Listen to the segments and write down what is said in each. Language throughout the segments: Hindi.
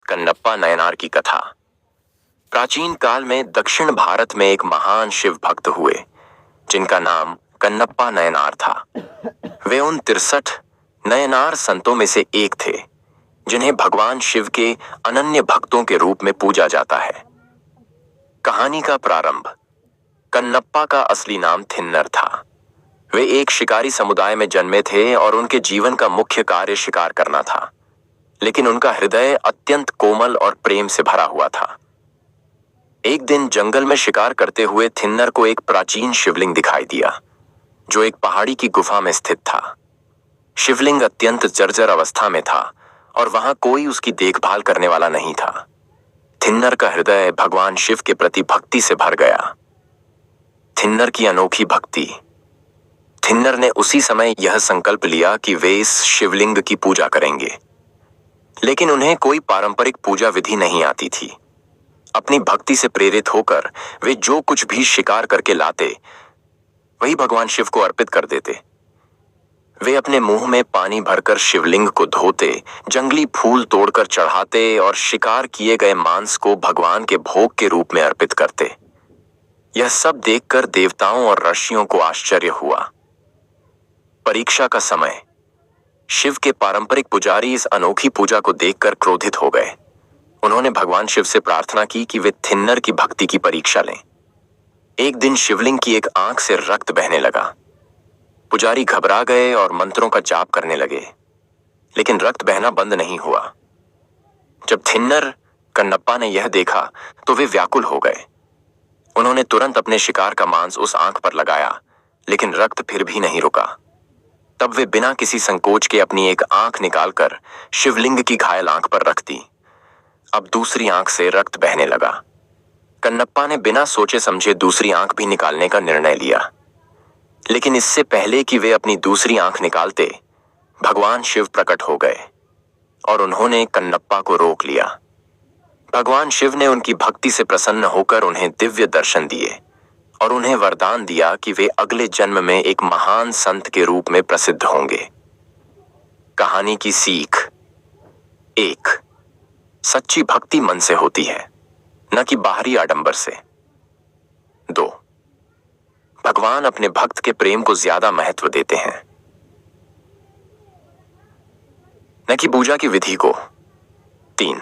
कन्नप्पा नयनार की कथा। प्राचीन काल में दक्षिण भारत में एक महान शिव भक्त हुए जिनका नाम कन्नप्पा नयनार था। वे उन 63 नयनार संतों में से एक थे जिन्हें भगवान शिव के अनन्य भक्तों के रूप में पूजा जाता है। कहानी का प्रारंभ। कन्नप्पा का असली नाम थिन्नर था। वे एक शिकारी समुदाय में जन्मे थे और उनके जीवन का मुख्य कार्य शिकार करना था, लेकिन उनका हृदय अत्यंत कोमल और प्रेम से भरा हुआ था। एक दिन जंगल में शिकार करते हुए थिन्नर को एक प्राचीन शिवलिंग दिखाई दिया जो एक पहाड़ी की गुफा में स्थित था। शिवलिंग अत्यंत जर्जर अवस्था में था और वहां कोई उसकी देखभाल करने वाला नहीं था। थिन्नर का हृदय भगवान शिव के प्रति भक्ति से भर गया। थिन्नर की अनोखी भक्ति। थिन्नर ने उसी समय यह संकल्प लिया कि वे इस शिवलिंग की पूजा करेंगे, लेकिन उन्हें कोई पारंपरिक पूजा विधि नहीं आती थी। अपनी भक्ति से प्रेरित होकर वे जो कुछ भी शिकार करके लाते वही भगवान शिव को अर्पित कर देते। वे अपने मुंह में पानी भरकर शिवलिंग को धोते, जंगली फूल तोड़कर चढ़ाते और शिकार किए गए मांस को भगवान के भोग के रूप में अर्पित करते। यह सब देखकर देवताओं और ऋषियों को आश्चर्य हुआ। परीक्षा का समय। शिव के पारंपरिक पुजारी इस अनोखी पूजा को देखकर क्रोधित हो गए। उन्होंने भगवान शिव से प्रार्थना की कि वे थिन्नर की भक्ति की परीक्षा लें। एक दिन शिवलिंग की एक आंख से रक्त बहने लगा। पुजारी घबरा गए और मंत्रों का जाप करने लगे, लेकिन रक्त बहना बंद नहीं हुआ। जब थिन्नर कन्नप्पा ने यह देखा तो वे व्याकुल हो गए। उन्होंने तुरंत अपने शिकार का मांस उस आंख पर लगाया, लेकिन रक्त फिर भी नहीं रुका। तब वे बिना किसी संकोच के अपनी एक आंख निकालकर शिवलिंग की घायल आंख पर रख दी। अब दूसरी आंख से रक्त बहने लगा। कन्नप्पा ने बिना सोचे समझे दूसरी आंख भी निकालने का निर्णय लिया, लेकिन इससे पहले कि वे अपनी दूसरी आंख निकालते, भगवान शिव प्रकट हो गए और उन्होंने कन्नप्पा को रोक लिया। भगवान शिव ने उनकी भक्ति से प्रसन्न होकर उन्हें दिव्य दर्शन दिए और उन्हें वरदान दिया कि वे अगले जन्म में एक महान संत के रूप में प्रसिद्ध होंगे। कहानी की सीख। 1. सच्ची भक्ति मन से होती है, न कि बाहरी आडंबर से। 2. भगवान अपने भक्त के प्रेम को ज्यादा महत्व देते हैं, न कि पूजा की विधि को। 3.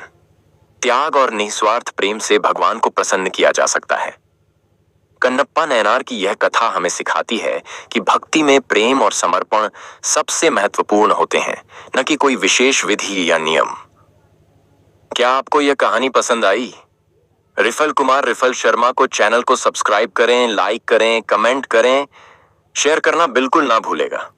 त्याग और निस्वार्थ प्रेम से भगवान को प्रसन्न किया जा सकता है। कन्नप्पा नयनार की यह कथा हमें सिखाती है कि भक्ति में प्रेम और समर्पण सबसे महत्वपूर्ण होते हैं, न कि कोई विशेष विधि या नियम। क्या आपको यह कहानी पसंद आई? रिफल शर्मा को चैनल को सब्सक्राइब करें, लाइक करें, कमेंट करें, शेयर करना बिल्कुल ना भूलेगा।